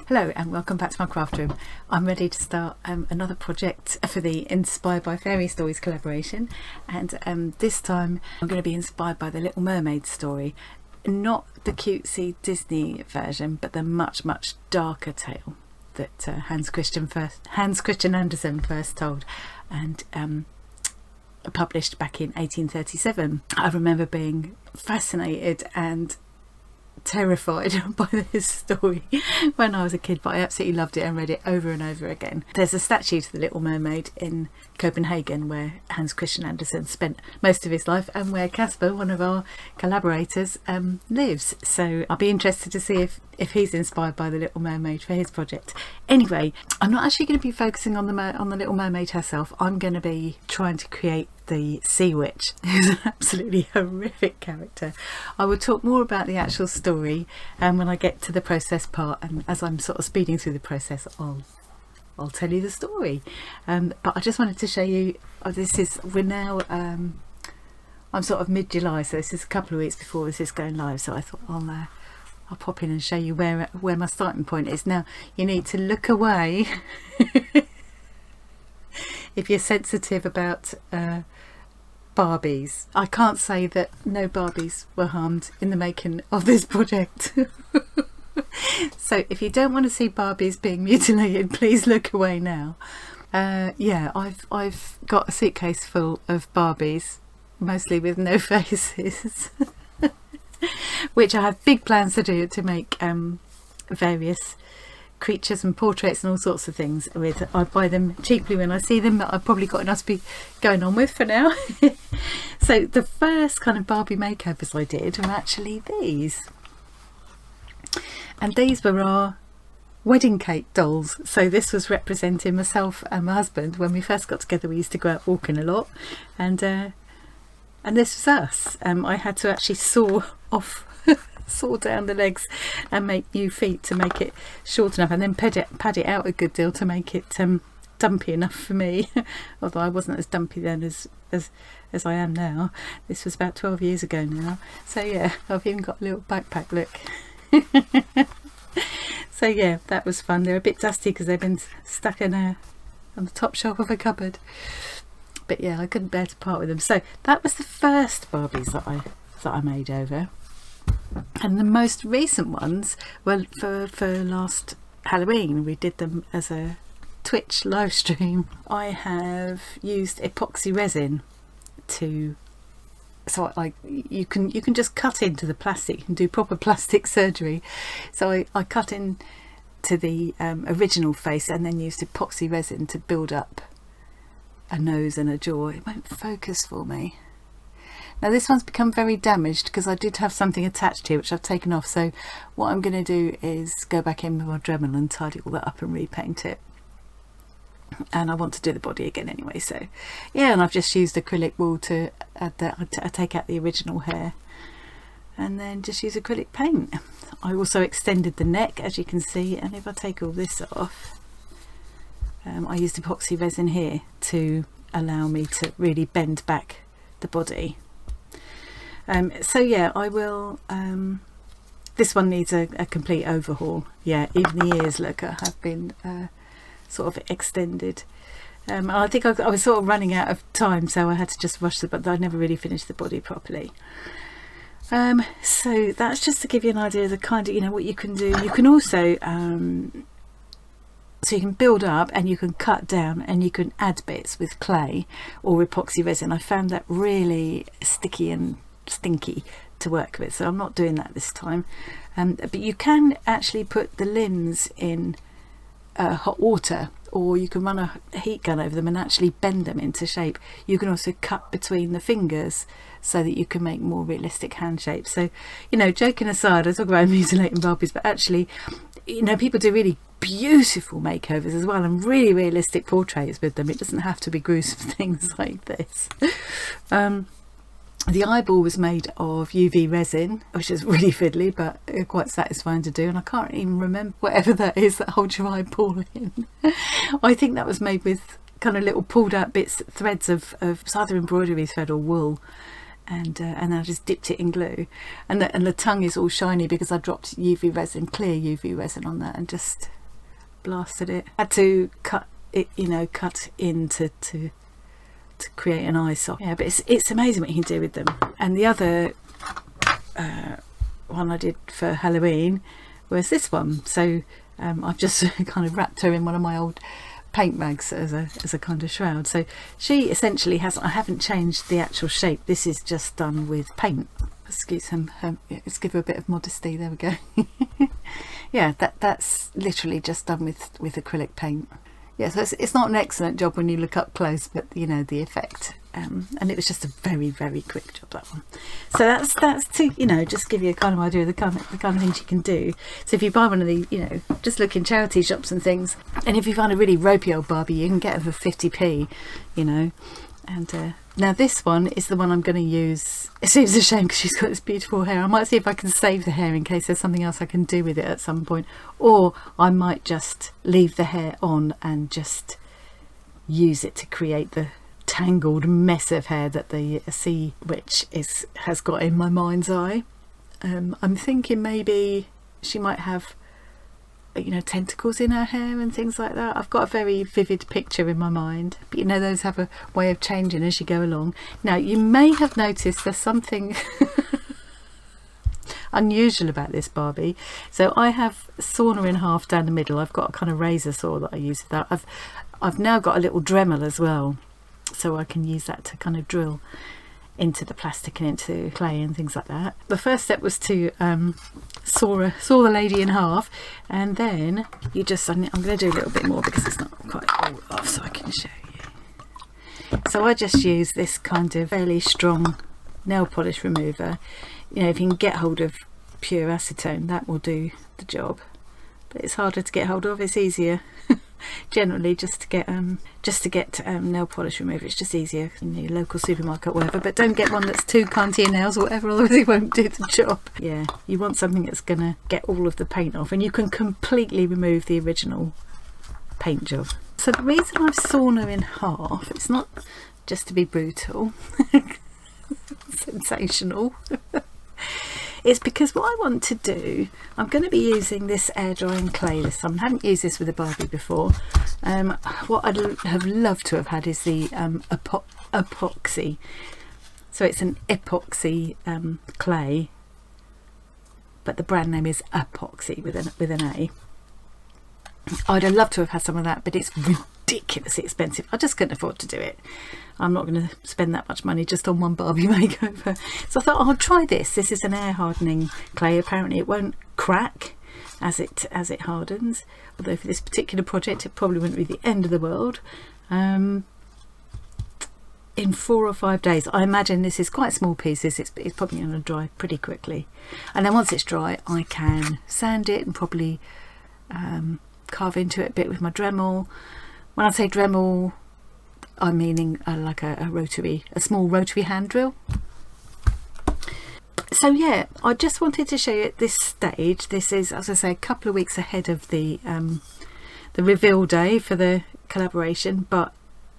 Hello and welcome back to my craft room. I'm ready to start another project for the Inspired by Fairy Stories collaboration, and this time I'm going to be inspired by the Little Mermaid story. Not the cutesy Disney version, but the much darker tale that Hans Christian Andersen first told and published back in 1837. I remember being fascinated and terrified by this story when I was a kid, but I absolutely loved it and read it over and over again. There's a statue to the Little Mermaid in Copenhagen where Hans Christian Andersen spent most of his life and where Casper, one of our collaborators, lives. So I'll be interested to see if he's inspired by the Little Mermaid for his project. Anyway, I'm not actually going to be focusing on the Little Mermaid herself. I'm going to be trying to create the Sea Witch, who's an absolutely horrific character. I will talk more about the actual story when I get to the process part, and as I'm sort of speeding through the process I'll tell you the story. But I just wanted to show you, we're now I'm sort of mid-July, so this is a couple of weeks before this is going live, so I thought I'll pop in and show you where my starting point is. Now you need to look away if you're sensitive about Barbies. I can't say that no Barbies were harmed in the making of this project. So if you don't want to see Barbies being mutilated, please look away now. Yeah, I've got a suitcase full of Barbies, mostly with no faces, which I have big plans to do, to make various creatures and portraits and all sorts of things with. I buy them cheaply when I see them, but I've probably got enough to be going on with for now. So the first kind of Barbie makeovers I did were actually these, and these were our wedding cake dolls. So this was representing myself and my husband. When we first got together, we used to go out walking a lot, and this was us. I had to actually saw down the legs and make new feet to make it short enough, and then pad it out a good deal to make it dumpy enough for me. Although I wasn't as dumpy then as I am now. This was about 12 years ago now. So yeah, I've even got a little backpack look. So yeah, that was fun. They're a bit dusty because they've been stuck on the top shelf of a cupboard, but yeah, I couldn't bear to part with them. So that was the first Barbies that I made over. And the most recent ones were for last Halloween. We did them as a Twitch live stream. I have used epoxy resin you can just cut into the plastic and do proper plastic surgery. So I cut into the original face and then used epoxy resin to build up a nose and a jaw. It won't focus for me. Now this one's become very damaged because I did have something attached here which I've taken off, so what I'm going to do is go back in with my Dremel and tidy all that up and repaint it. And I want to do the body again anyway, so yeah. And I've just used acrylic wool to add that. I take out the original hair and then just use acrylic paint. I also extended the neck, as you can see, and if I take all this off, I used epoxy resin here to allow me to really bend back the body. So yeah, I will this one needs a complete overhaul. Yeah, even the ears, look, have been sort of extended. I think I was sort of running out of time, so I had to just rush but I never really finished the body properly. So that's just to give you an idea of the kind of, what you can do. You can also so you can build up and you can cut down and you can add bits with clay or epoxy resin. I found that really sticky and stinky to work with, so I'm not doing that this time. But you can actually put the limbs in hot water, or you can run a heat gun over them and actually bend them into shape. You can also cut between the fingers so that you can make more realistic hand shapes. So joking aside, I talk about mutilating Barbies, but actually people do really beautiful makeovers as well and really realistic portraits with them. It doesn't have to be gruesome things like this. The eyeball was made of UV resin, which is really fiddly but quite satisfying to do, and I can't even remember whatever that is that holds your eyeball in. I think that was made with kind of little pulled out threads of either embroidery thread or wool, and I just dipped it in glue, and the tongue is all shiny because I dropped UV resin, clear UV resin on that, and just blasted it. Had to cut it, you know, cut into to create an eye socket. Yeah, but it's amazing what you can do with them. And the other one I did for Halloween was this one. So I've just kind of wrapped her in one of my old paint rags as a kind of shroud. So she essentially has, I haven't changed the actual shape. This is just done with paint. Excuse him. Let's give her a bit of modesty. There we go. Yeah, that's literally just done with acrylic paint. Yeah, so it's not an excellent job when you look up close, but you know the effect. And it was just a very, very quick job, that one. So that's to, you know, just give you a kind of idea of the kind of things you can do. So if you buy one of the, you know, just look in charity shops and things, and if you find a really ropey old Barbie, you can get her for 50p, you know. And now this one is the one I'm going to use. It seems a shame because she's got this beautiful hair. I might see if I can save the hair in case there's something else I can do with it at some point, or I might just leave the hair on and just use it to create the tangled mess of hair that the sea witch has got in my mind's eye. I'm thinking maybe she might have, you know, tentacles in her hair and things like that. I've got a very vivid picture in my mind, but you know, those have a way of changing as you go along. Now you may have noticed there's something unusual about this Barbie. So I have sawn her in half down the middle. I've got a kind of razor saw that I use for that. I've now got a little Dremel as well, so I can use that to kind of drill into the plastic and into clay and things like that. The first step was to saw the lady in half, and then you just, I'm going to do a little bit more because it's not quite all off, so I can show you. So I just use this kind of fairly strong nail polish remover. You know, if you can get hold of pure acetone, that will do the job, but it's harder to get hold of. It's easier generally just to get nail polish remover. It's just easier in your local supermarket, whatever, but don't get one that's too kind to your nails or whatever, otherwise it won't do the job. Yeah, you want something that's gonna get all of the paint off, and you can completely remove the original paint job. So the reason I've sawn her in half, it's not just to be brutal sensational. It's because what I want to do, I'm going to be using this air drying clay this time. I haven't used this with a Barbie before. What I'd have loved to have had is the epoxy. So it's an epoxy clay, but the brand name is epoxy with an A. I'd have loved to have had some of that, but it's ridiculously expensive. I just couldn't afford to do it. I'm not going to spend that much money just on one Barbie makeover. So I thought, I'll try this. This is an air hardening clay. Apparently it won't crack as it hardens, although for this particular project it probably wouldn't be the end of the world. In 4 or 5 days, I imagine this is quite small pieces. It's probably going to dry pretty quickly, and then once it's dry I can sand it and probably carve into it a bit with my Dremel. When I say Dremel, I'm meaning like a small rotary hand drill. So yeah, I just wanted to show you at this stage. This is, as I say, a couple of weeks ahead of the reveal day for the collaboration, but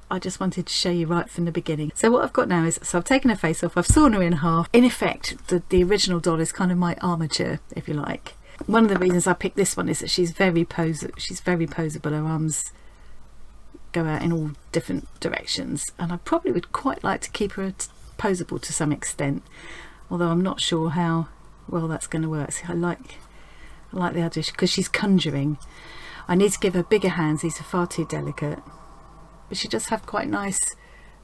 I just wanted to show you right from the beginning. So what I've got now is, so I've taken her face off, I've sawn her in half. In effect, the original doll is kind of my armature, if you like. One of the reasons I picked this one is that she's very poseable. Her arms go out in all different directions, and I probably would quite like to keep her poseable to some extent, although I'm not sure how well that's going to work. See, I like the idea because she's conjuring. I need to give her bigger hands. These are far too delicate, but she does have quite nice,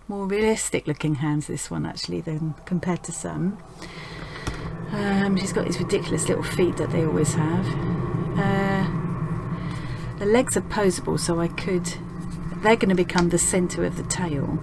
more realistic looking hands, this one actually, than compared to some. She's got these ridiculous little feet that they always have. The legs are poseable, so they're going to become the centre of the tail.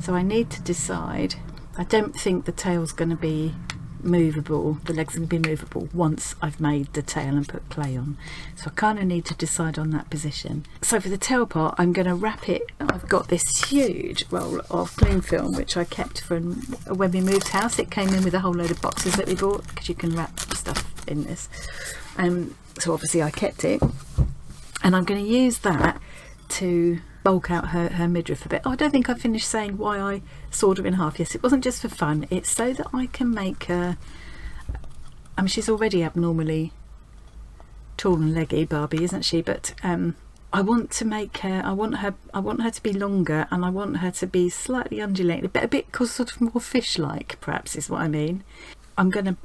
So I need to decide. I don't think the tail's going to be movable, the legs are going to be movable once I've made the tail and put clay on. So I kind of need to decide on that position. So for the tail part, I'm going to wrap it. I've got this huge roll of cling film which I kept from when we moved house. It came in with a whole load of boxes that we bought, because you can wrap stuff in this. So obviously I kept it, and I'm going to use that to bulk out her midriff a bit. Oh, I don't think I finished saying why I sawed her in half. Yes, it wasn't just for fun. It's so that I can make her, I mean, she's already abnormally tall and leggy, Barbie, isn't she? But I want to make her, I want her to be longer, and I want her to be slightly undulated, a bit sort of more fish-like, perhaps, is what I mean. I'm going to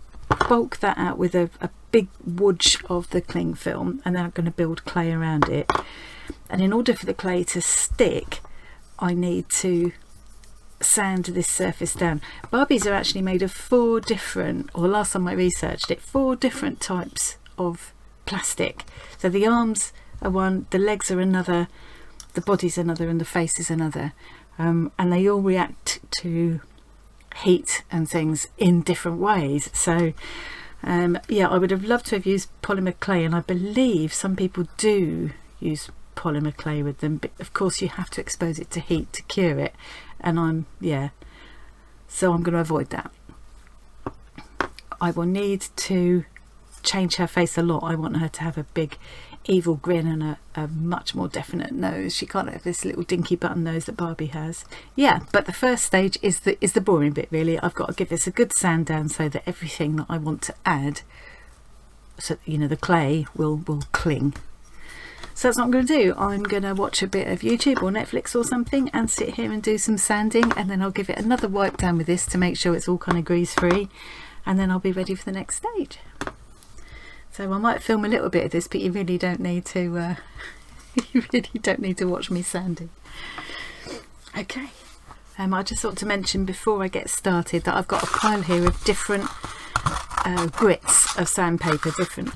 bulk that out with a big wodge of the cling film, and then I'm going to build clay around it. And in order for the clay to stick, I need to sand this surface down. Barbies are actually made of 4 different, or last time I researched it, 4 different types of plastic. So the arms are one, the legs are another, the body's another, and the face is another, and they all react to heat and things in different ways. So yeah, I would have loved to have used polymer clay, and I believe some people do use polymer clay with them, but of course you have to expose it to heat to cure it, and so I'm going to avoid that. I will need to change her face a lot. I want her to have a big evil grin and a much more definite nose. She can't have this little dinky button nose that Barbie has. Yeah, but the first stage is the boring bit, really. I've got to give this a good sand down so that everything that I want to add, so you know, the clay will cling. So that's what I'm going to do. I'm going to watch a bit of YouTube or Netflix or something and sit here and do some sanding, and then I'll give it another wipe down with this to make sure it's all kind of grease free, and then I'll be ready for the next stage. So I might film a little bit of this, but you really don't need to you really don't need to watch me sanding. Okay, I just thought to mention before I get started that I've got a pile here of different grits of sandpaper, different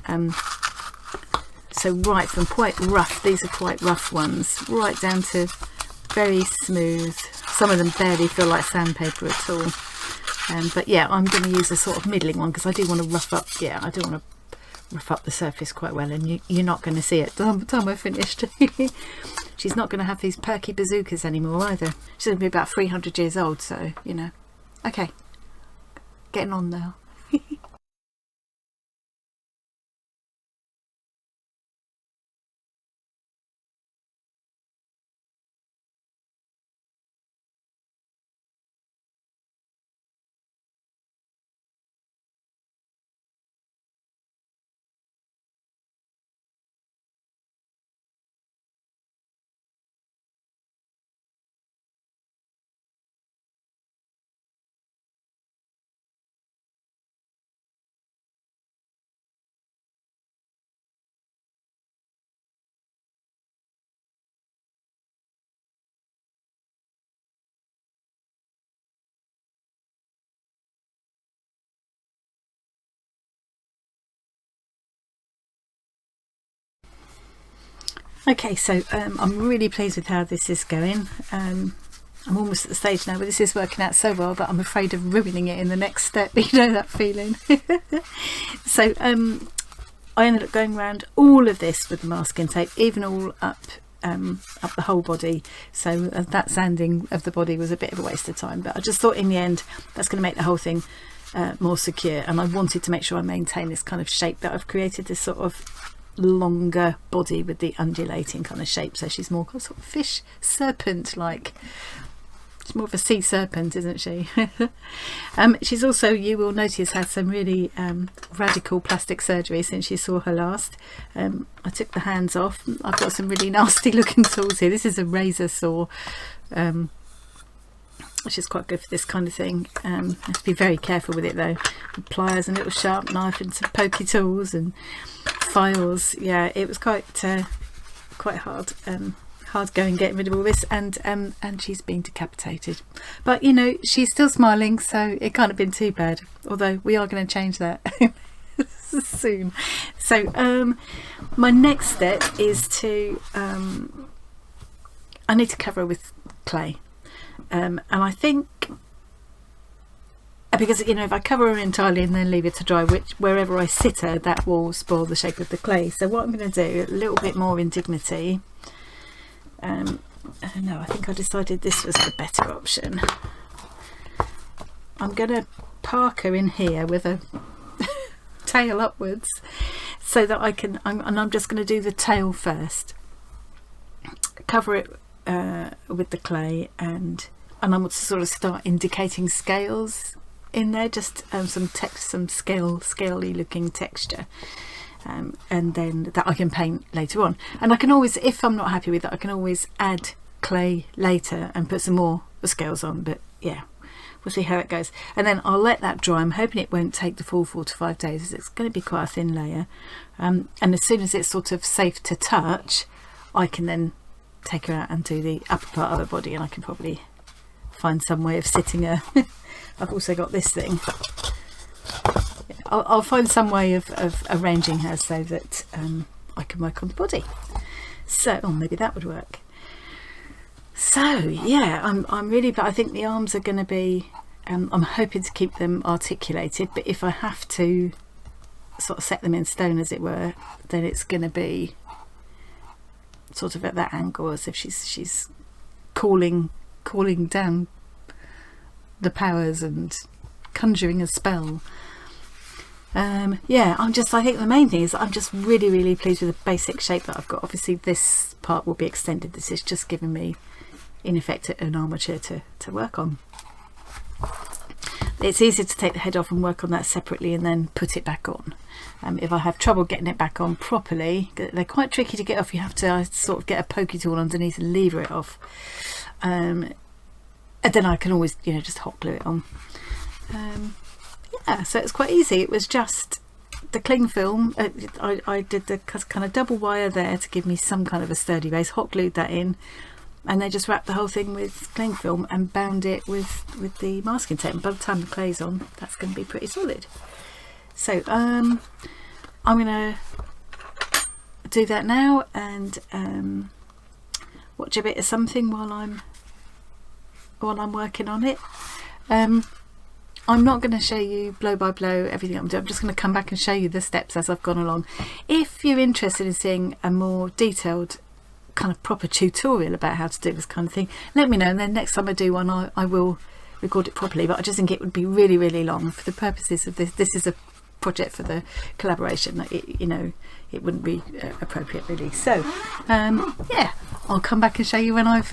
so right from quite rough, these are quite rough ones, right down to very smooth. Some of them barely feel like sandpaper at all, but yeah, I'm going to use a sort of middling one because I do want to rough up, yeah, I do want to rough up the surface quite well, and you're not going to see it by the time I've finished. She's not going to have these perky bazookas anymore either. She's going to be about 300 years old, so you know. Okay, getting on now. Okay, so I'm really pleased with how this is going. I'm almost at the stage now where this is working out so well that I'm afraid of ruining it in the next step. You know that feeling. So I ended up going around all of this with the masking tape, even all up the whole body. So that sanding of the body was a bit of a waste of time, but I just thought in the end that's going to make the whole thing more secure, and I wanted to make sure I maintain this kind of shape that I've created, this sort of longer body with the undulating kind of shape, so she's more sort of fish serpent like. She's more of a sea serpent, isn't she? She's also, you will notice, had some really radical plastic surgery since you saw her last. I took the hands off. I've got some really nasty looking tools here. This is a razor saw, which is quite good for this kind of thing. Have to be very careful with it though. Pliers, and a little sharp knife, and some pokey tools and files. Yeah, it was quite hard going getting rid of all this, and she's been decapitated, but you know, she's still smiling, so it can't have been too bad, although we are going to change that soon. So my next step is to I need to cover her with clay, and I think, because you know, if I cover her entirely and then leave it to dry, wherever I sit her, that will spoil the shape of the clay. So what I'm going to do, a little bit more in dignity, I don't know, I think I decided this was the better option. I'm going to park her in here with a tail upwards, so that I can, and I'm just going to do the tail first, cover it the clay, and I want to sort of start indicating scales in there, just some scaly looking texture, and then that I can paint later on. And I can always, if I'm not happy with it, I can always add clay later and put some more scales on. But yeah, we'll see how it goes, and then I'll let that dry. I'm hoping it won't take the full 4 to 5 days. It's going to be quite a thin layer, and as soon as it's sort of safe to touch, I can then take her out and do the upper part of her body, and I can probably find some way of sitting her. I've also got this thing. I'll find some way of arranging her so that I can work on the body. So, oh, maybe that would work. So yeah, I'm really, but I think the arms are going to be, I'm hoping to keep them articulated, but if I have to sort of set them in stone, as it were, then it's going to be sort of at that angle, as if she's calling down the powers and conjuring a spell. Yeah, I think the main thing is I'm just really pleased with the basic shape that I've got. Obviously this part will be extended. This is just giving me, in effect, an armature to work on. It's easier to take the head off and work on that separately and then put it back on. If I have trouble getting it back on properly, they're quite tricky to get off. You have to sort of get a pokey tool underneath and lever it off, and then I can always, you know, just hot glue it on. Yeah, so it's quite easy. It was just the cling film. I did the kind of double wire there to give me some kind of a sturdy base, hot glued that in, and then just wrapped the whole thing with cling film and bound it with the masking tape. And by the time the clay's on, that's going to be pretty solid. So I'm going to do that now and watch a bit of something while I'm working on it. I'm not going to show you blow by blow everything I'm doing. I'm just going to come back and show you the steps as I've gone along. If you're interested in seeing a more detailed kind of proper tutorial about how to do this kind of thing, let me know, and then next time I do one I will record it properly. But I just think it would be really long for the purposes of this. This is a project for the collaboration. You know, it wouldn't be appropriate really. So yeah, I'll come back and show you when I've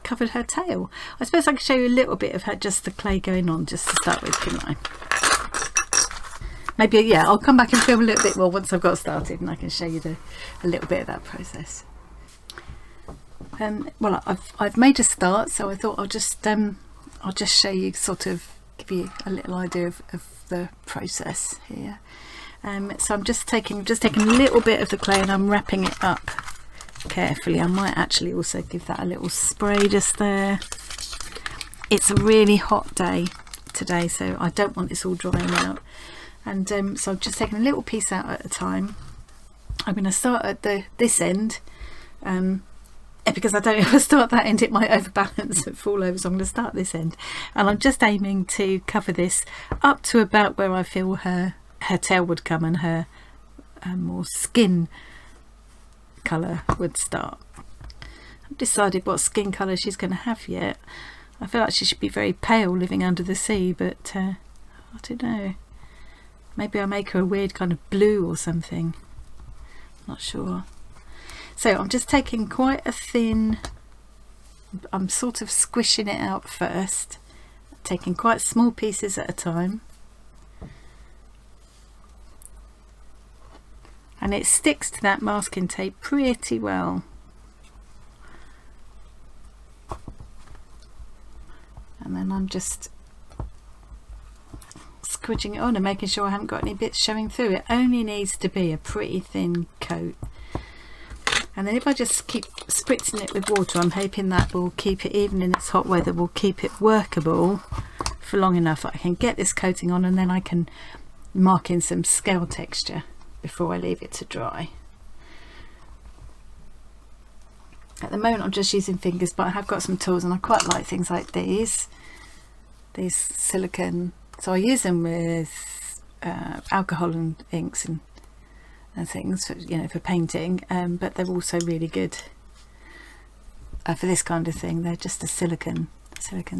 covered her tail. I suppose I could show you a little bit of her, just the clay going on, just to start with, couldn't I? Maybe, yeah, I'll come back and film a little bit more once I've got started, and I can show you a little bit of that process. Well, I've made a start, so I thought I'll just show you, sort of give you a little idea of the process here. So I'm just taking a little bit of the clay and I'm wrapping it up carefully. I might actually also give that a little spray just there. It's a really hot day today, so I don't want this all drying out, and so I'm just taking a little piece out at a time. I'm going to start at this end, because I don't know if I start that end it might overbalance and fall over, so I'm going to start this end, and I'm just aiming to cover this up to about where I feel her tail would come and her more skin colour would start. I haven't decided what skin colour she's going to have yet. I feel like she should be very pale living under the sea, but I don't know. Maybe I make her a weird kind of blue or something. Not sure. So I'm just taking quite a thin, I'm sort of squishing it out first, taking quite small pieces at a time. And it sticks to that masking tape pretty well. And then I'm just squidging it on and making sure I haven't got any bits showing through. It only needs to be a pretty thin coat. And then if I just keep spritzing it with water, I'm hoping that will keep it, even in this hot weather, will keep it workable for long enough that I can get this coating on, and then I can mark in some scale texture before I leave it to dry. At the moment I'm just using fingers, but I have got some tools, and I quite like things like these silicone, so I use them with alcohol and inks and things for, you know, for painting, but they're also really good for this kind of thing. They're just a silicone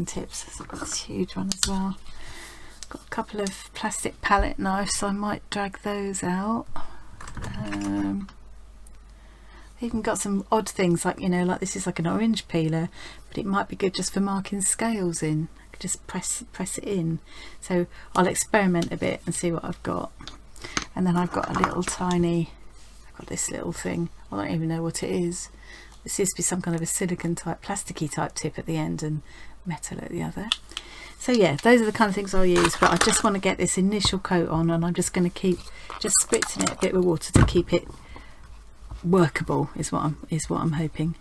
tips. So I've got this huge one as well. Got a couple of plastic palette knives, so I might drag those out. They've even got some odd things like, you know, like this is like an orange peeler, but it might be good just for marking scales in. I could just press it in. So I'll experiment a bit and see what I've got. And then I've got a little tiny, I've got this little thing. I don't even know what it is. This seems to be some kind of a silicone type, plasticky type tip at the end and metal at the other. So yeah, those are the kind of things I'll use, but I just want to get this initial coat on, and I'm just going to keep just spritzing it a bit with water to keep it workable is what I'm hoping.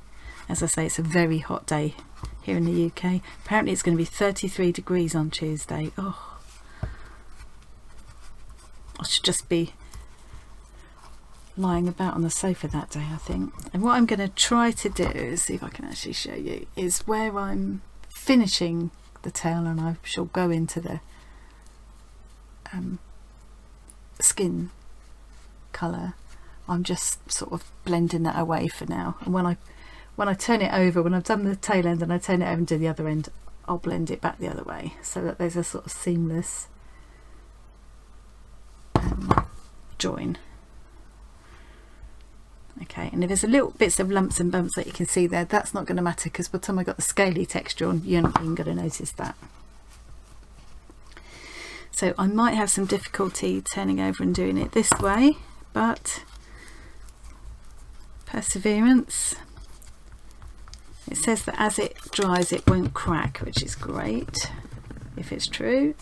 As I say, it's a very hot day here in the UK. Apparently it's going to be 33 degrees on Tuesday. Oh, I should just be lying about on the sofa that day, I think. And what I'm going to try to do is see if I can actually show you, is where I'm finishing the tail, and I shall go into the skin colour. I'm just sort of blending that away for now, and when I turn it over, when I've done the tail end and I turn it over and do the other end, I'll blend it back the other way so that there's a sort of seamless join. Okay, and if there's a little bits of lumps and bumps that you can see there, that's not going to matter, because by the time I got the scaly texture on, you're not even going to notice that. So I might have some difficulty turning over and doing it this way, but perseverance. It says that as it dries it won't crack, which is great if it's true.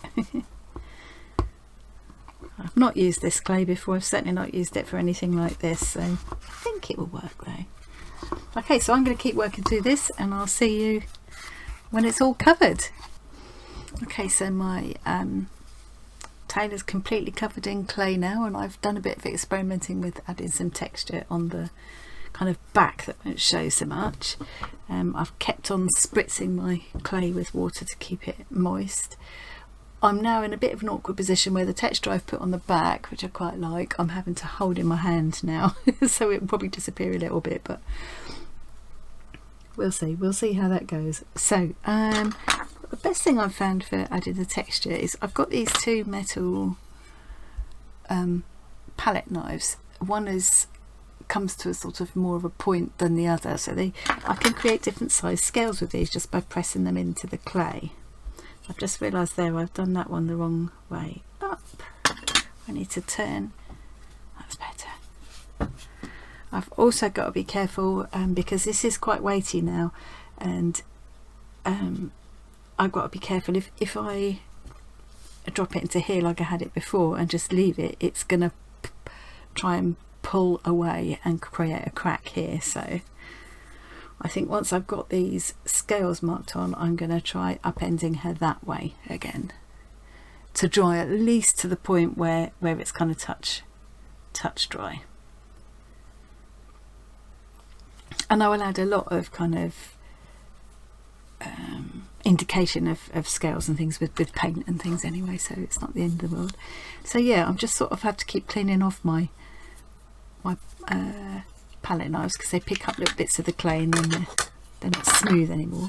I've not used this clay before, I've certainly not used it for anything like this, so I think it will work though. Okay, so I'm going to keep working through this and I'll see you when it's all covered. Okay, so my tail is completely covered in clay now, and I've done a bit of experimenting with adding some texture on the kind of back that won't show so much. I've kept on spritzing my clay with water to keep it moist. I'm now in a bit of an awkward position where the texture I've put on the back, which I quite like, I'm having to hold in my hand now so it will probably disappear a little bit, but we'll see how that goes. So the best thing I've found for adding the texture is I've got these two metal palette knives. One comes to a sort of more of a point than the other, so I can create different size scales with these just by pressing them into the clay. I've just realised there I've done that one the wrong way up. I need to turn. That's better. I've also got to be careful because this is quite weighty now, and I've got to be careful if I drop it into here like I had it before and just leave it, it's going to try and pull away and create a crack here. So I think once I've got these scales marked on, I'm going to try upending her that way again to dry at least to the point where it's kind of touch dry. And I will add a lot of kind of indication of scales and things with paint and things anyway, so it's not the end of the world. So yeah, I'm just sort of had to keep cleaning off my palette knives because they pick up little bits of the clay and then they're not smooth anymore.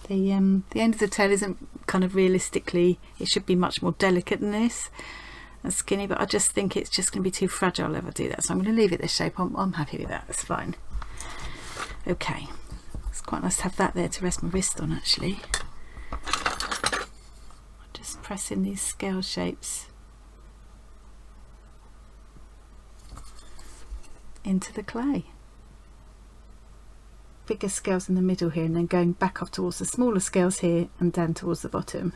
The end of the tail isn't kind of realistically, it should be much more delicate than this and skinny, but I just think it's just going to be too fragile if I do that, so I'm going to leave it this shape. I'm happy with that, that's fine. Okay, it's quite nice to have that there to rest my wrist on actually. Just pressing these scale shapes into the clay. Bigger scales in the middle here, and then going back up towards the smaller scales here and down towards the bottom.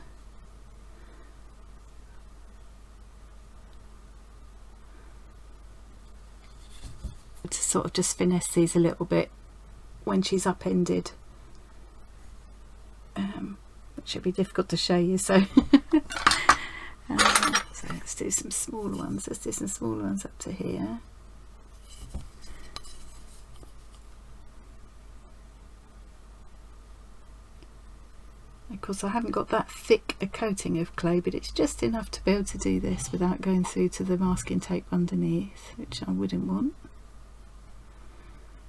To sort of just finesse these a little bit when she's upended, which should be difficult to show you, so so let's do some smaller ones. Let's do some smaller ones up to here. Of course I haven't got that thick a coating of clay, but it's just enough to be able to do this without going through to the masking tape underneath, which I wouldn't want.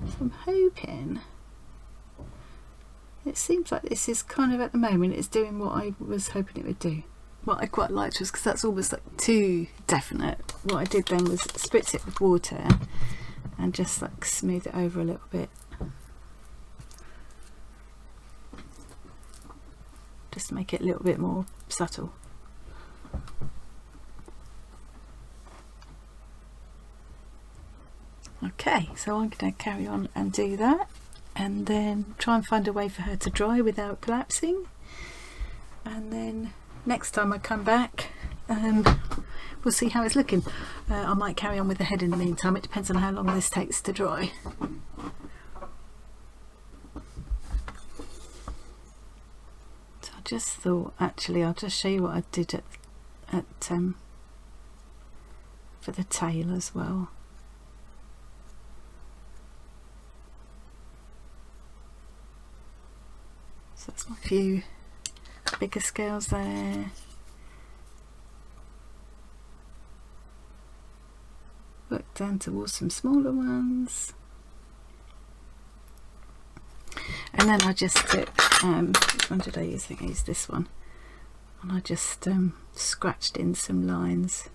So I'm hoping, it seems like this is kind of at the moment it's doing what I was hoping it would do. What I quite liked was, because that's almost like too definite, what I did then was spritz it with water and just like smooth it over a little bit, just to make it a little bit more subtle. Okay, so I'm going to carry on and do that, and then try and find a way for her to dry without collapsing, and then next time I come back we'll see how it's looking. I might carry on with the head in the meantime. It depends on how long this takes to dry. So I just thought, actually I'll just show you what I did at for the tail as well. So that's my few bigger scales there. Work down towards some smaller ones. And then I just took, which one did I use? I think I used this one. And I just scratched in some lines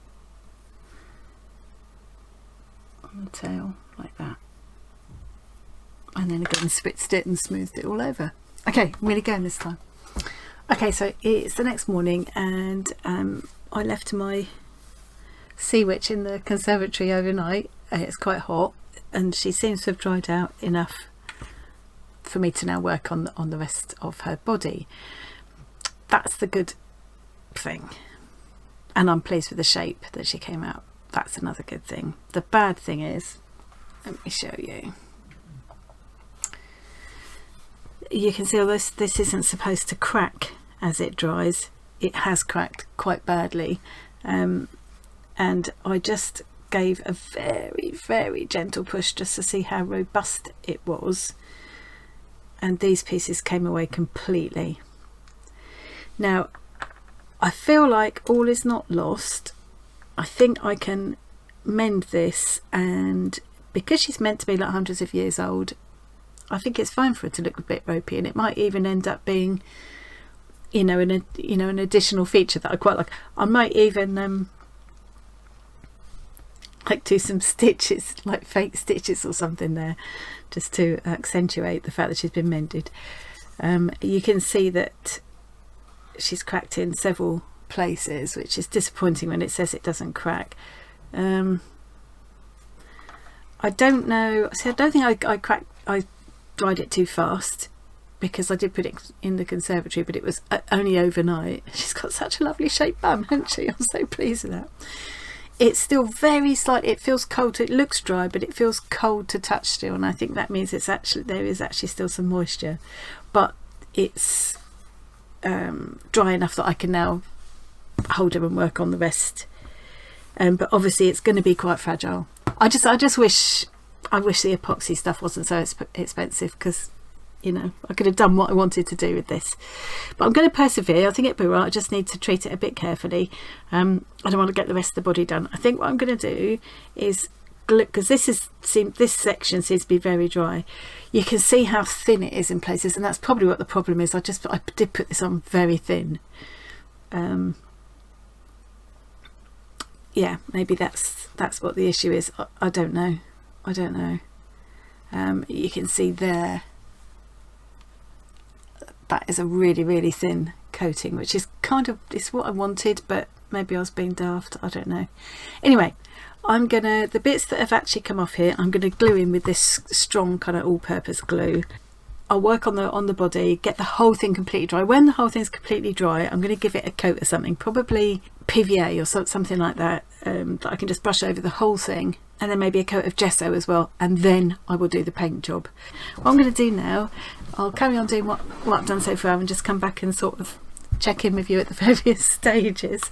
on the tail like that. And then again spritzed it and smoothed it all over. Okay, I'm really going this time. Okay, so it's the next morning, and I left my sea witch in the conservatory overnight. It's quite hot, and she seems to have dried out enough for me to now work on the rest of her body. That's the good thing, and I'm pleased with the shape that she came out. That's another good thing. The bad thing is, let me show you. You can see, although this isn't supposed to crack as it dries, it has cracked quite badly, and I just gave a very, very gentle push just to see how robust it was, and these pieces came away completely. Now I feel like all is not lost. I think I can mend this, and because she's meant to be like hundreds of years old, I think it's fine for it to look a bit ropey, and it might even end up being, an additional feature that I quite like. I might even like do some stitches, like fake stitches or something there, just to accentuate the fact that she's been mended. You can see that she's cracked in several places, which is disappointing when it says it doesn't crack. I don't know. See, I don't think I dried it too fast, because I did put it in the conservatory, but it was only overnight. She's got such a lovely shaped bum, hasn't she? I'm so pleased with that. It's still very slight. It feels cold. It looks dry, but it feels cold to touch still, and I think that means there is actually still some moisture, but it's dry enough that I can now hold her and work on the rest. But obviously it's going to be quite fragile. I wish the epoxy stuff wasn't so expensive, because I could have done what I wanted to do with this. But I'm going to persevere. I think it'll be right. I just need to treat it a bit carefully. I don't want to get the rest of the body done. I think what I'm going to do is glue, because this section seems to be very dry. You can see how thin it is in places, and that's probably what the problem is. I did put this on very thin. Yeah, maybe that's what the issue is. I don't know. You can see there, that is a really, really thin coating, which is it's what I wanted, but maybe I was being daft. I don't know. Anyway, the bits that have actually come off here, I'm gonna glue in with this strong kind of all-purpose glue. I'll work on the body, get the whole thing completely dry. When the whole thing's completely dry, I'm going to give it a coat of something, probably PVA or something like that, that I can just brush over the whole thing, and then maybe a coat of gesso as well, and then I will do the paint job. What I'm going to do now, I'll carry on doing what I've done so far, and just come back and sort of check in with you at the various stages.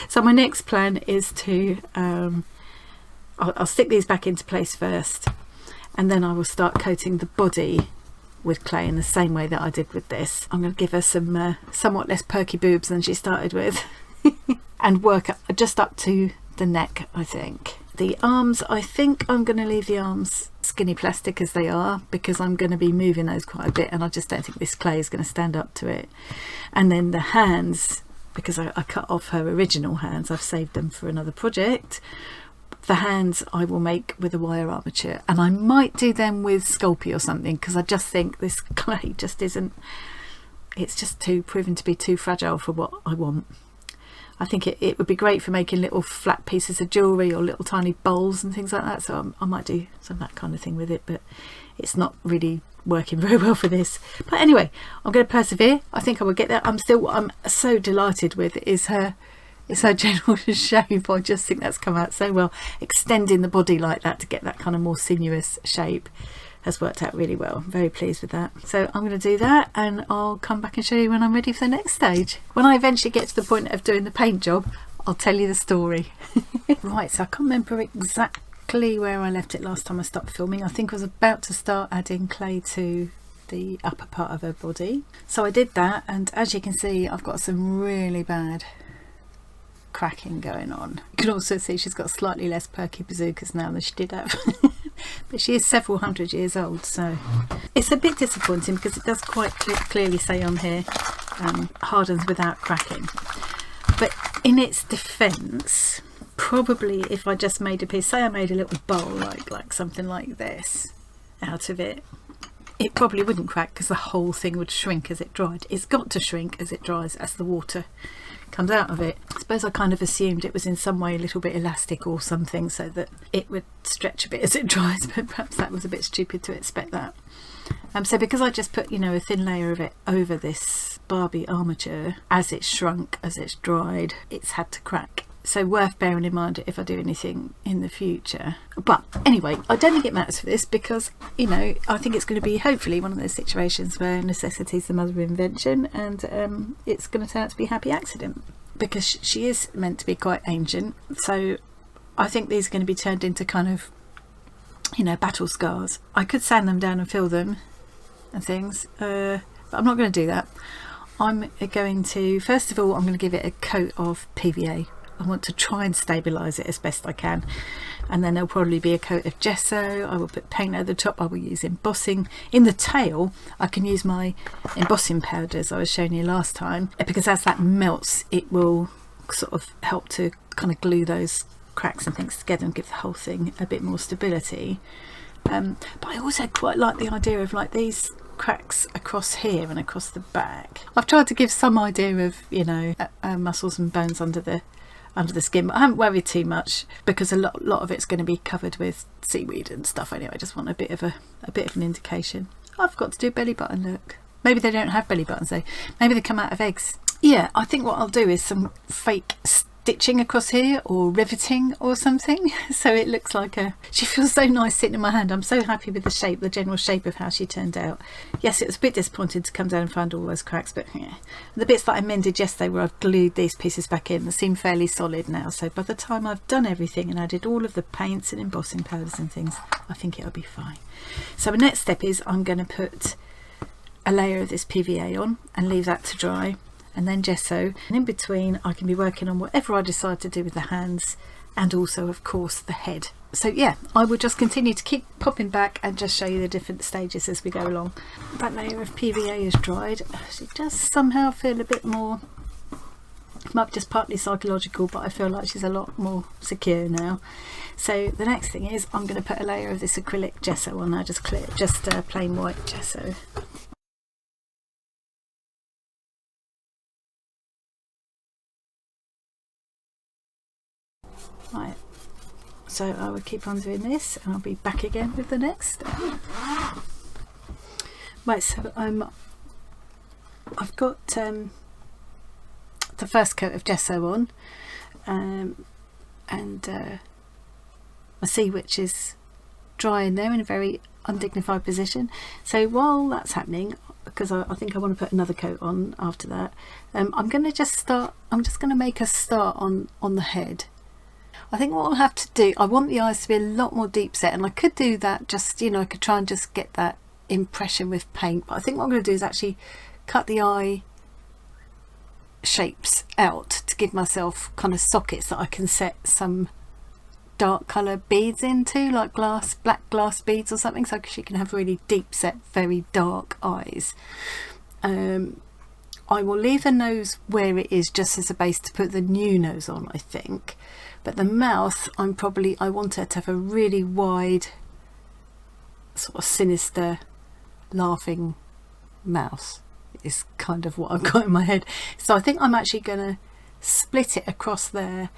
So my next plan is to I'll stick these back into place first, and then I will start coating the body with clay in the same way that I did with this. I'm going to give her some somewhat less perky boobs than she started with and work just up to the neck. I think the arms, I think I'm going to leave the arms skinny plastic as they are, because I'm going to be moving those quite a bit, and I just don't think this clay is going to stand up to it. And then the hands, because I cut off her original hands, I've saved them for another project. The hands I will make with a wire armature, and I might do them with Sculpey or something, because I just think this clay just isn't, it's just proven to be too fragile for what I want. I think it would be great for making little flat pieces of jewellery or little tiny bowls and things like that, so I might do some of that kind of thing with it, but it's not really working very well for this. But anyway, I'm going to persevere. I think I will get there. I'm so delighted with is her general shape. I just think that's come out so well. Extending the body like that to get that kind of more sinuous shape has worked out really well. I'm very pleased with that. So I'm going to do that, and I'll come back and show you when I'm ready for the next stage. When I eventually get to the point of doing the paint job, I'll tell you the story. Right, so I can't remember exactly where I left it last time I stopped filming. I think I was about to start adding clay to the upper part of her body. So I did that, and as you can see, I've got some really bad cracking going on. You can also see she's got slightly less perky bazookas now than she did have. But she is several hundred years old, so it's a bit disappointing because it does quite clearly say on here hardens without cracking. But in its defence, probably if I just made a piece, say I made a little bowl like something like this out of it, it probably wouldn't crack because the whole thing would shrink as it dried. It's got to shrink as it dries, as the water comes out of it. I suppose I kind of assumed it was in some way a little bit elastic or something so that it would stretch a bit as it dries, but perhaps that was a bit stupid to expect that. So because I just put, you know, a thin layer of it over this Barbie armature, as it's shrunk, as it's dried, it's had to crack. So worth bearing in mind if I do anything in the future. But anyway, I don't think it matters for this because, you know, I think it's going to be hopefully one of those situations where necessity is the mother of invention, and it's going to turn out to be a happy accident because she is meant to be quite ancient. So I think these are going to be turned into kind of, you know, battle scars. I could sand them down and fill them and things, but I'm not going to do that. I'm going to, first of all, I'm going to give it a coat of PVA. I want to try and stabilise it as best I can, and then there'll probably be a coat of gesso. I will put paint over the top. I will use embossing. In the tail I can use my embossing powders I was showing you last time, because as that melts it will sort of help to kind of glue those cracks and things together and give the whole thing a bit more stability. But I also quite like the idea of like these cracks across here and across the back. I've tried to give some idea of, you know, muscles and bones under the skin, but I haven't worried too much because a lot of it's going to be covered with seaweed and stuff anyway. I just want a bit of an indication. I've got to do belly button look. Maybe they don't have belly buttons though. Maybe they come out of eggs. Yeah, I think what I'll do is some fake stitching across here or riveting or something, so it looks like she feels so nice sitting in my hand. I'm so happy with the shape, the general shape of how she turned out. Yes, it was a bit disappointing to come down and find all those cracks, but yeah, the bits that I mended yesterday where I've glued these pieces back in, they seem fairly solid now, so by the time I've done everything and added all of the paints and embossing powders and things, I think it'll be fine. So the next step is I'm going to put a layer of this PVA on and leave that to dry, and then gesso, and in between I can be working on whatever I decide to do with the hands and also of course the head. So yeah, I will just continue to keep popping back and just show you the different stages as we go along. That layer of PVA is dried. It does somehow feel a bit more, it might be just partly psychological, but I feel like she's a lot more secure now. So the next thing is I'm going to put a layer of this acrylic gesso on now, just plain white gesso. Right, so I will keep on doing this and I'll be back again with the next step. Right, so I've got the first coat of gesso on, and my sea witch is drying there in a very undignified position. So while that's happening, because I think I want to put another coat on after that, I'm going to just going to make a start on the head. I think what I'll have to do, I want the eyes to be a lot more deep set, and I could do that just, you know, I could try and just get that impression with paint, but I think what I'm going to do is actually cut the eye shapes out to give myself kind of sockets that I can set some dark colour beads into, like black glass beads or something, so she can have really deep set, very dark eyes. I will leave the nose where it is just as a base to put the new nose on, I think, but the mouth, I want her to have a really wide, sort of sinister, laughing mouth is kind of what I've got in my head. So I think I'm actually going to split it across there.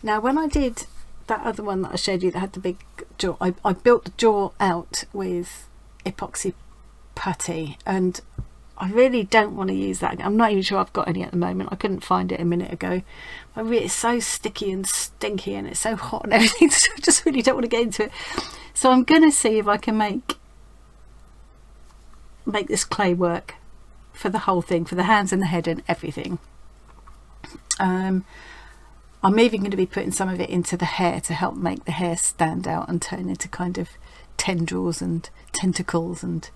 Now when I did that other one that I showed you that had the big jaw, I built the jaw out with epoxy putty, and I really don't want to use that. I'm not even sure I've got any at the moment. I couldn't find it a minute ago. It's so sticky and stinky and it's so hot and everything, so I just really don't want to get into it. So I'm going to see if I can make this clay work for the whole thing, for the hands and the head and everything. I'm even going to be putting some of it into the hair to help make the hair stand out and turn into kind of tendrils and tentacles and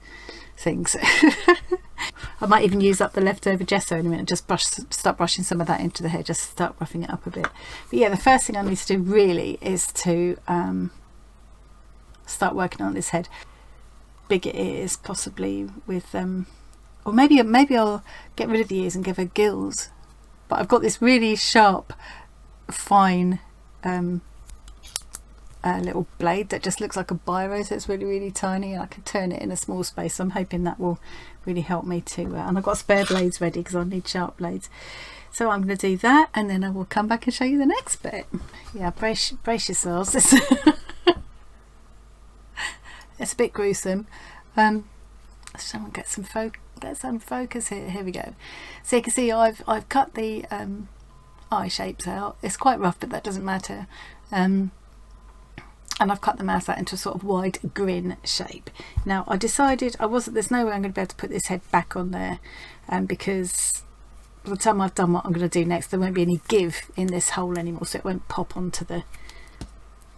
things. I might even use up the leftover gesso in a minute, just start brushing some of that into the hair, just start roughing it up a bit. But yeah, the first thing I need to do really is to start working on this head. Bigger ears, possibly with or maybe I'll get rid of the ears and give her gills. But I've got this really sharp, fine little blade that just looks like a biro, so it's really tiny, and I can turn it in a small space. So I'm hoping that will really help me to and I've got spare blades ready because I need sharp blades. So I'm going to do that, and then I will come back and show you the next bit. Yeah, brace yourselves. It's a bit gruesome. Someone get some focus here. Here we go. So you can see I've cut the eye shapes out. It's quite rough, but that doesn't matter. And I've cut the mouth out into a sort of wide grin shape. Now I decided there's no way I'm going to be able to put this head back on there, because by the time I've done what I'm going to do next, there won't be any give in this hole anymore, so it won't pop onto the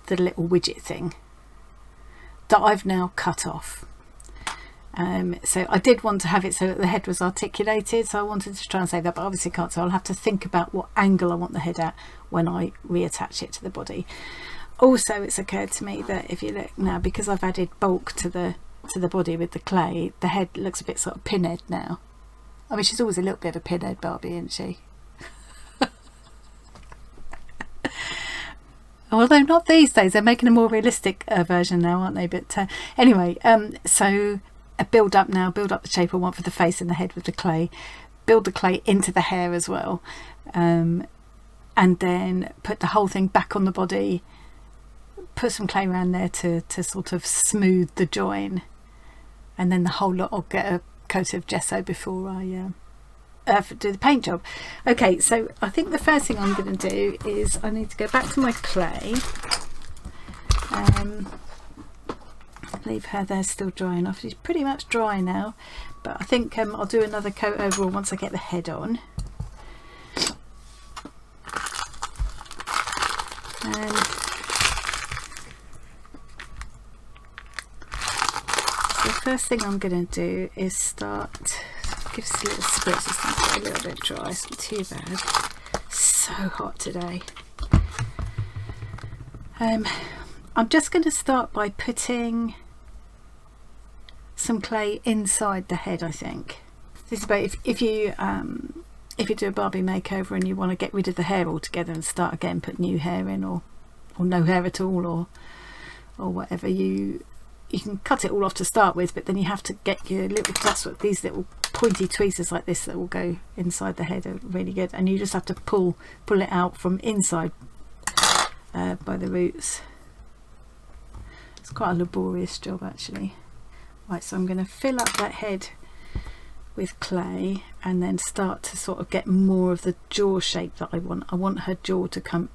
little widget thing that I've now cut off. So I did want to have it so that the head was articulated, so I wanted to try and say that, but obviously can't, so I'll have to think about what angle I want the head at when I reattach it to the body. Also, it's occurred to me that if you look now, because I've added bulk to the body with the clay, the head looks a bit sort of pinhead now. I mean, she's always a little bit of a pinhead Barbie, isn't she? Although not these days, they're making a more realistic version now, aren't they? But anyway, so build up the shape I want for the face and the head with the clay, build the clay into the hair as well, and then put the whole thing back on the body, put some clay around there to sort of smooth the join, and then the whole lot I'll get a coat of gesso before I do the paint job. Okay, so I think the first thing I'm going to do is I need to go back to my clay, leave her there still drying off. She's pretty much dry now, but I think I'll do another coat overall once I get the head on. So the first thing I'm going to do is give us a little spritz just to get a little bit dry. It's not too bad. So hot today. I'm just going to start by putting some clay inside the head, I think. This is about if you do a Barbie makeover and you want to get rid of the hair altogether and start again, put new hair in, or no hair at all, or whatever, you can cut it all off to start with, but then you have to get your little, that's what these little pointy tweezers like this that will go inside the head are really good, and you just have to pull it out from inside by the roots. It's quite a laborious job actually. Right, so I'm going to fill up that head with clay and then start to sort of get more of the jaw shape that I want. I want her jaw to come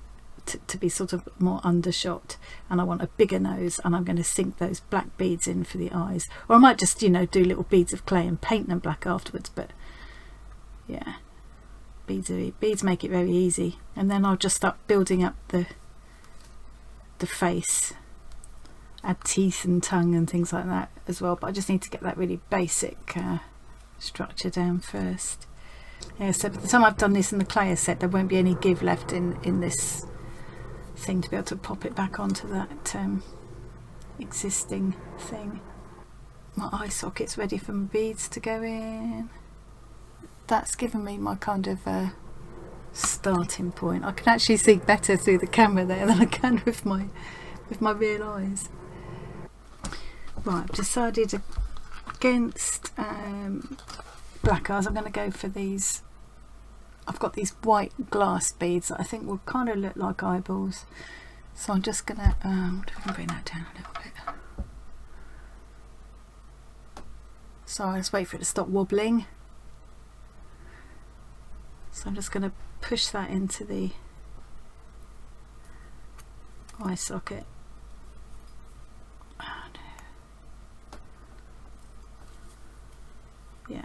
to be sort of more undershot, and I want a bigger nose, and I'm going to sink those black beads in for the eyes, or I might just, you know, do little beads of clay and paint them black afterwards. But yeah, beads make it very easy, and then I'll just start building up the face, add teeth and tongue and things like that as well, but I just need to get that really basic structure down first. Yeah, so by the time I've done this in the clay set, there won't be any give left in this thing to be able to pop it back onto that existing thing. My eye socket's ready for my beads to go in. That's given me my kind of starting point. I can actually see better through the camera there than I can with my real eyes. Right, I've decided against black eyes. I'm going to go for these. I've got these white glass beads that I think will kind of look like eyeballs. So I'm just going to bring that down a little bit. So I'll just wait for it to stop wobbling. So I'm just going to push that into the eye socket. Yeah,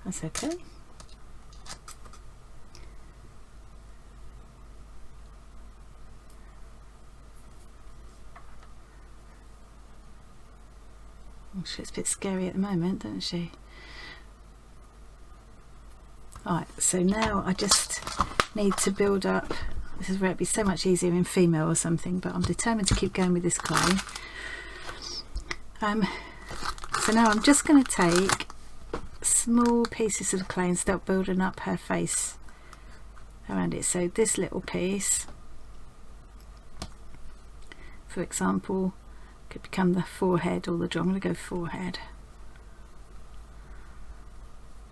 that's okay. Oh, she's a bit scary at the moment, doesn't she? Alright, so now I just need to build up. This is where it'd be so much easier in female or something, but I'm determined to keep going with this clay. So now I'm just going to take small pieces of the clay and start building up her face around it. So this little piece, for example, could become the forehead or the jaw. I'm going to go forehead.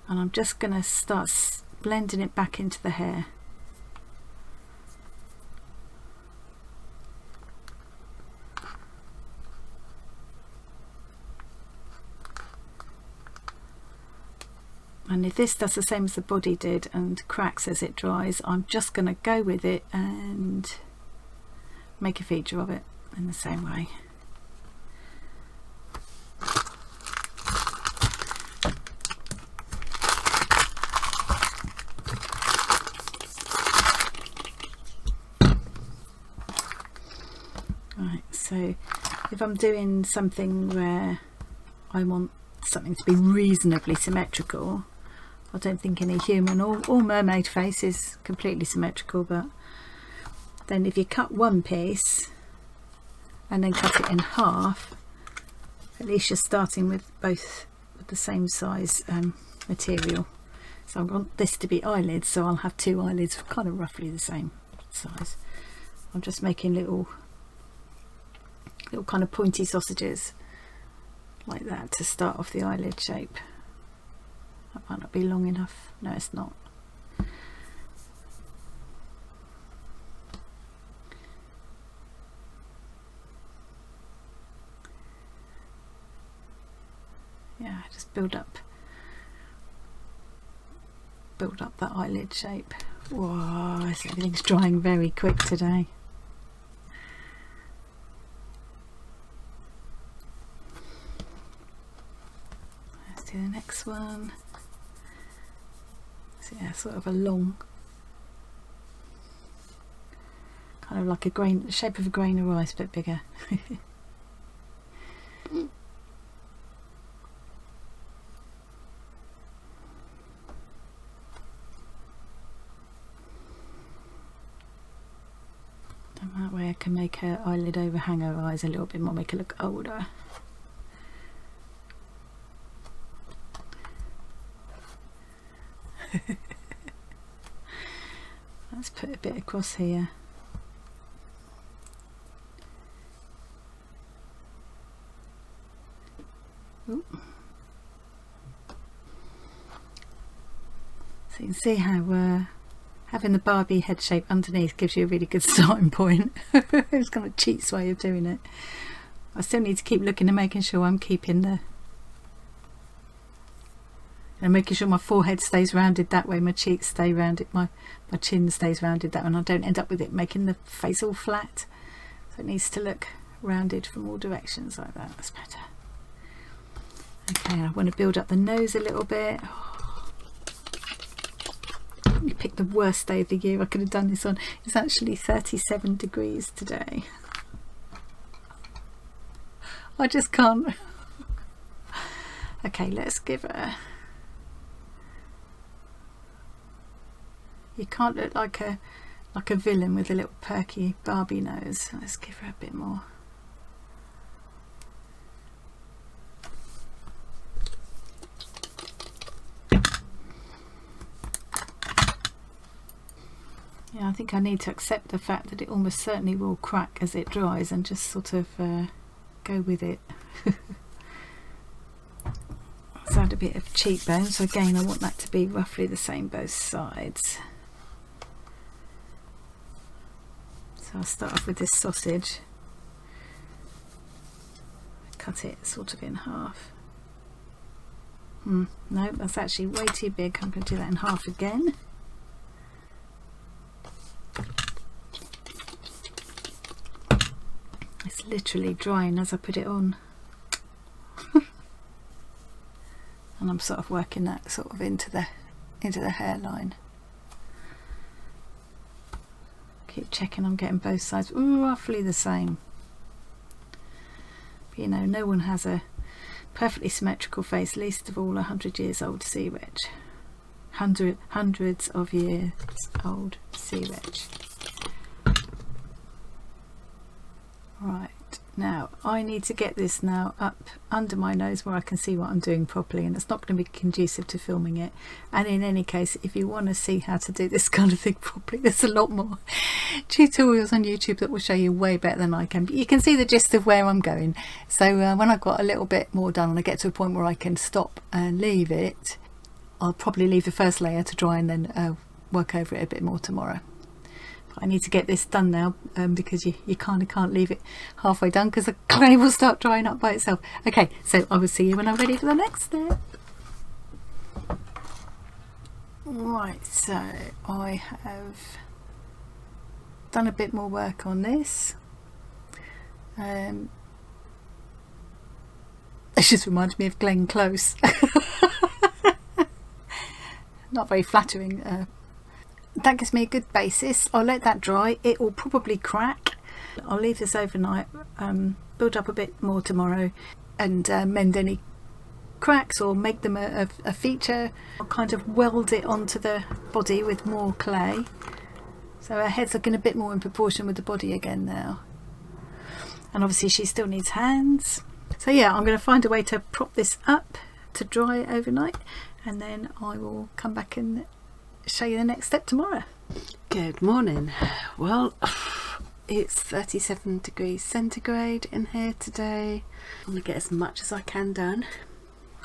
And I'm just going to start blending it back into the hair. And if this does the same as the body did and cracks as it dries, I'm just going to go with it and make a feature of it in the same way. Right, so if I'm doing something where I want something to be reasonably symmetrical, I don't think any human or mermaid face is completely symmetrical, but then if you cut one piece and then cut it in half, at least you're starting with both with the same size material. So I want this to be eyelids, so I'll have two eyelids kind of roughly the same size. I'm just making little kind of pointy sausages like that to start off the eyelid shape. That might not be long enough. No, it's not. Yeah, just build up that eyelid shape. Whoa, everything's drying very quick today. Let's do the next one. So yeah, sort of a long, kind of like a grain, the shape of a grain of rice, but bigger. And that way I can make her eyelid overhang her eyes a little bit more, make her look older. Let's put a bit across here. Ooh. So you can see how having the Barbie head shape underneath gives you a really good starting point. It's kind of a cheats way of doing it. I still need to keep looking and making sure I'm keeping the and making sure my forehead stays rounded that way, my cheeks stay rounded, my chin stays rounded that way, and I don't end up with it making the face all flat. So it needs to look rounded from all directions like that. That's better. Okay, I want to build up the nose a little bit. You picked the worst day of the year I could have done this on. It's actually 37 degrees today. I just can't. Okay, let's give her. You can't look like a villain with a little perky Barbie nose. Let's give her a bit more. I think I need to accept the fact that it almost certainly will crack as it dries and just sort of go with it. So I had a bit of cheekbone, so again I want that to be roughly the same both sides. So I'll start off with this sausage, cut it sort of in half. No, that's actually way too big. I'm going to do that in half again. It's literally drying as I put it on. And I'm sort of working that sort of into the hairline. Keep checking I'm getting both sides roughly the same. But, you know, no one has a perfectly symmetrical face, least of all a 100 years old sea witch. Hundreds of years old sea witch. Right, now I need to get this now up under my nose where I can see what I'm doing properly, and it's not going to be conducive to filming it. And in any case, if you want to see how to do this kind of thing properly, there's a lot more tutorials on YouTube that will show you way better than I can, but you can see the gist of where I'm going. So when I've got a little bit more done and I get to a point where I can stop and leave it, I'll probably leave the first layer to dry and then work over it a bit more tomorrow. I need to get this done now because you kind of can't leave it halfway done because the clay will start drying up by itself. Okay, so I will see you when I'm ready for the next step. Right, so I have done a bit more work on this. It just reminds me of Glenn Close. Not very flattering. That gives me a good basis. I'll let that dry. It will probably crack. I'll leave this overnight, build up a bit more tomorrow, and mend any cracks or make them a feature. I'll kind of weld it onto the body with more clay, so her head's looking a bit more in proportion with the body again now. And obviously she still needs hands. So yeah, I'm going to find a way to prop this up to dry overnight, and then I will come back and show you the next step tomorrow. Good morning. Well, it's 37 degrees centigrade in here today. I'm going to get as much as I can done,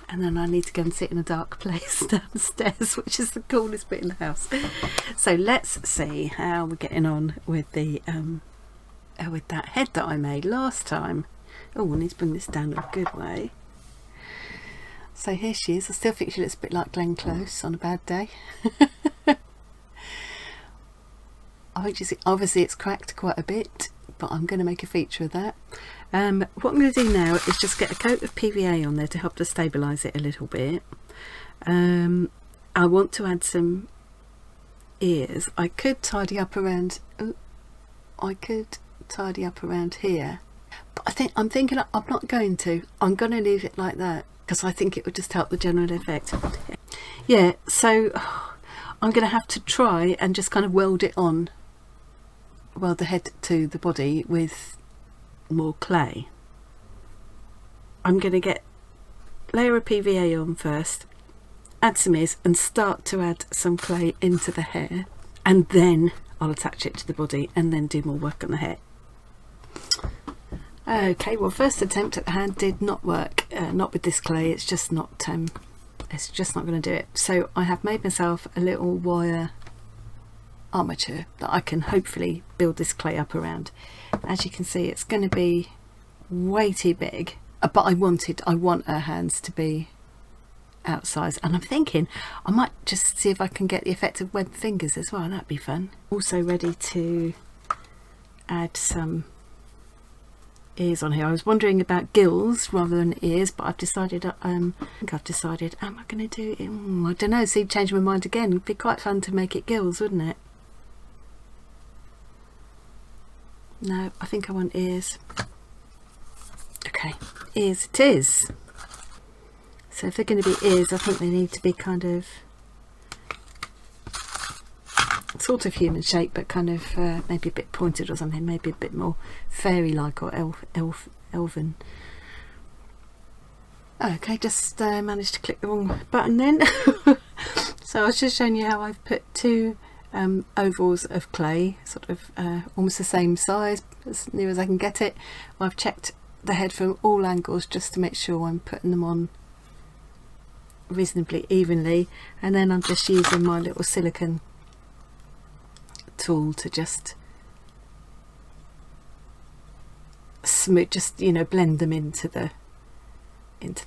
and then I need to go and sit in a dark place downstairs, which is the coolest bit in the house. So let's see how we're getting on with the with that head that I made last time. Oh, I need to bring this down a good way. So here she is. I still think she looks a bit like Glenn Close on a bad day. I think she's, obviously it's cracked quite a bit, but I'm going to make a feature of that. What I'm going to do now is just get a coat of PVA on there to help to stabilise it a little bit. I want to add some ears. I could tidy up around. I could tidy up around here, but I'm thinking I'm not going to. I'm going to leave it like that, because I think it would just help the general effect. Yeah, so I'm going to have to try and just kind of weld it on, weld the head to the body with more clay. I'm going to get a layer of PVA on first, add some ears, and start to add some clay into the hair, and then I'll attach it to the body and then do more work on the hair. Okay, well, first attempt at the hand did not work. Not with this clay. It's just not going to do it. So I have made myself a little wire armature that I can hopefully build this clay up around. As you can see, it's going to be way too big, but I want her hands to be outsized, and I'm thinking I might just see if I can get the effect of webbed fingers as well. That'd be fun. Also ready to add some ears on here. I was wondering about gills rather than ears, but I've decided am I going to do it? I don't know, see, change my mind again. It'd be quite fun to make it gills, wouldn't it? No, I think I want ears. Okay, ears it is. So if they're going to be ears, I think they need to be kind of sort of human shape, but kind of maybe a bit pointed or something, maybe a bit more fairy-like or elven. Okay, just managed to click the wrong button then. So I was just showing you how I've put two ovals of clay, sort of almost the same size, as near as I can get it. I've checked the head from all angles just to make sure I'm putting them on reasonably evenly, and then I'm just using my little silicone tool to just smooth, just, you know, blend them into the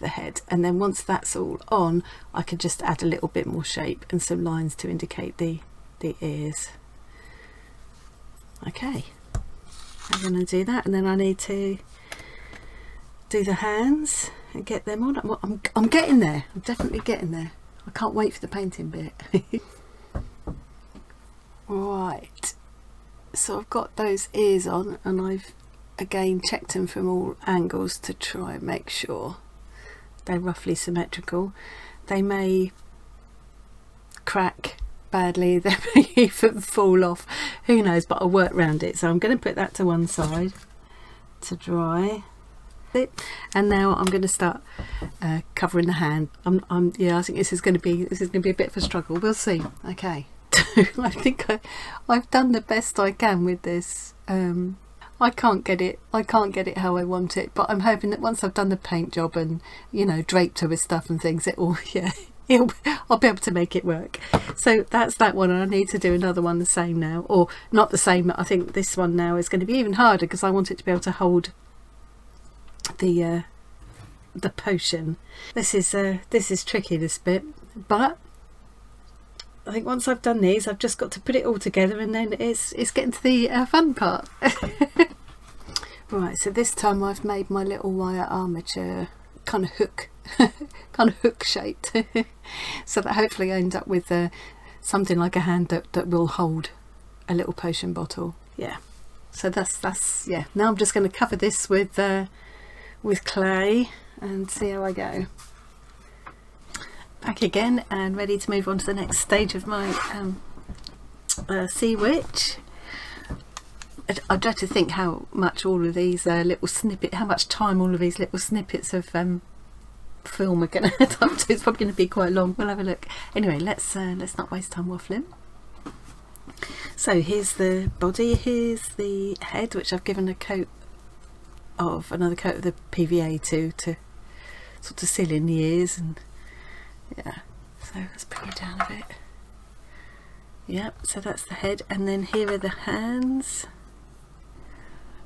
head. And then once that's all on, I can just add a little bit more shape and some lines to indicate the ears. Okay, I'm going to do that, and then I need to do the hands and get them on. I'm getting there. I'm definitely getting there. I can't wait for the painting bit. Right, so I've got those ears on, and I've again checked them from all angles to try and make sure they're roughly symmetrical. They may crack badly, they may even fall off, who knows, but I'll work around it. So I'm going to put that to one side to dry it, and now I'm going to start covering the hand. Yeah, I think this is going to be a bit of a struggle. We'll see. Okay. I think I've done the best I can with this. I can't get it how I want it, but I'm hoping that once I've done the paint job and, you know, draped her with stuff and things, I'll be able to make it work. So that's that one, and I need to do another one the same now, or not the same. I think this one now is going to be even harder because I want it to be able to hold the potion. This is tricky, this bit, but I think once I've done these, I've just got to put it all together, and then it's getting to the fun part. Right, so this time I've made my little wire armature kind of hook shaped, so that hopefully I end up with something like a hand that will hold a little potion bottle. Yeah, so that's yeah. Now I'm just going to cover this with clay and see how I go. Back again and ready to move on to the next stage of my sea witch. I dread to think how much all of these how much time all of these little snippets of film are going to add up to. It's probably going to be quite long. We'll have a look. Anyway, let's not waste time waffling. So here's the body, here's the head, which I've given another coat of the PVA to sort of seal in the ears, and yeah, so let's bring it down a bit. Yep, so that's the head, and then here are the hands.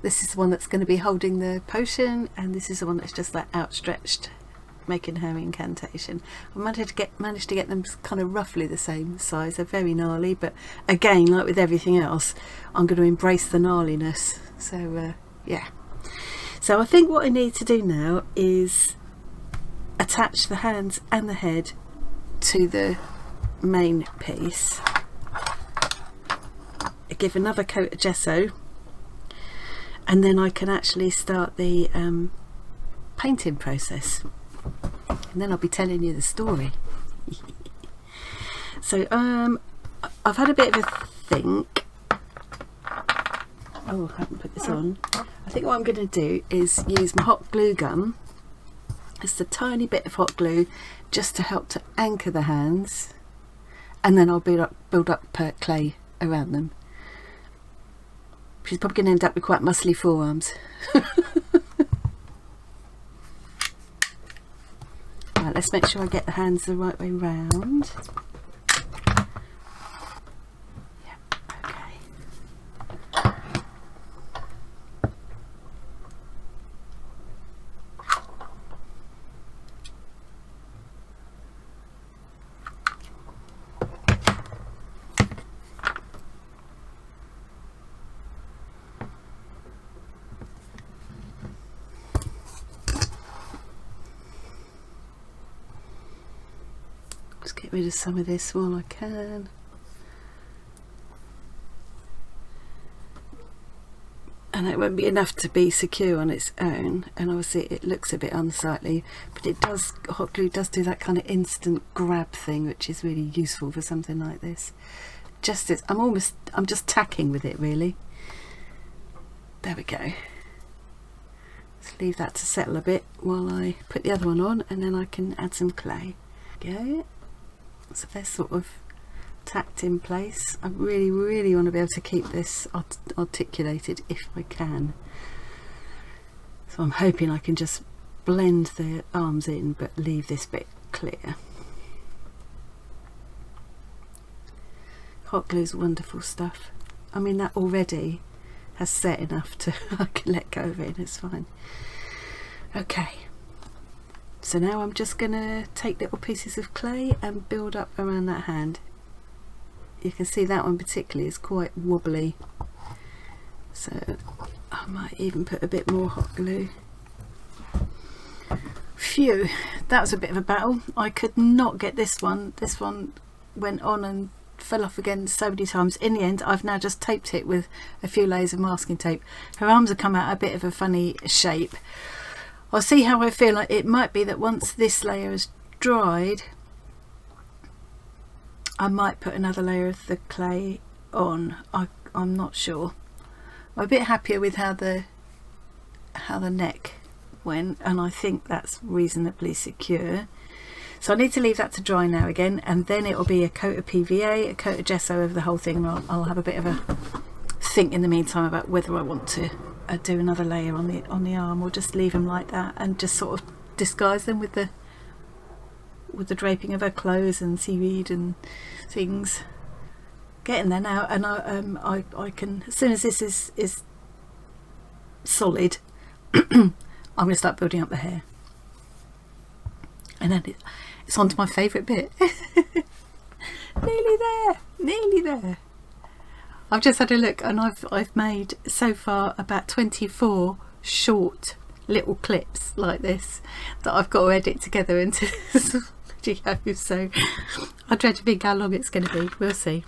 This is the one that's going to be holding the potion, and this is the one that's just like outstretched, making her incantation. I managed to get them kind of roughly the same size. They're very gnarly, but again, like with everything else, I'm going to embrace the gnarliness. So yeah, so I think what I need to do now is attach the hands and the head to the main piece. Give another coat of gesso, and then I can actually start the painting process, and then I'll be telling you the story. So I've had a bit of a think. Oh, I haven't put this on. I think what I'm going to do is use my hot glue gun, just a tiny bit of hot glue, just to help to anchor the hands, and then I'll build up clay around them. She's probably going to end up with quite muscly forearms. Right, let's make sure I get the hands the right way round. Yeah, okay. Just get rid of some of this while I can. And it won't be enough to be secure on its own, and obviously it looks a bit unsightly, but hot glue does do that kind of instant grab thing, which is really useful for something like this. I'm just tacking with it, really. There we go. Let's leave that to settle a bit while I put the other one on, and then I can add some clay. Go. So they're sort of tacked in place. I really want to be able to keep this articulated if I can. So I'm hoping I can just blend the arms in but leave this bit clear. Hot glue's wonderful stuff. I mean, that already has set enough to I can let go of it and it's fine. Okay, so now I'm just gonna take little pieces of clay and build up around that hand. You can see that one particularly is quite wobbly, so I might even put a bit more hot glue. Phew, that was a bit of a battle. I could not get this one. This one went on and fell off again so many times. In the end, I've now just taped it with a few layers of masking tape. Her arms have come out a bit of a funny shape. I'll see how I feel. Like it might be that once this layer is dried, I might put another layer of the clay on. I'm not sure. I'm a bit happier with how the neck went, and I think that's reasonably secure. So I need to leave that to dry now again, and then it will be a coat of PVA, a coat of gesso over the whole thing, and I'll have a bit of a think in the meantime about whether I want to do another layer on the arm, or just leave them like that and just sort of disguise them with the draping of her clothes and seaweed and things. Getting there now, and I can, as soon as this is solid, I'm going to start building up the hair, and then it's on to my favourite bit. Nearly there. I've just had a look, and I've made so far about 24 short little clips like this that I've got to edit together into some video, so I dread to think how long it's going to be. We'll see.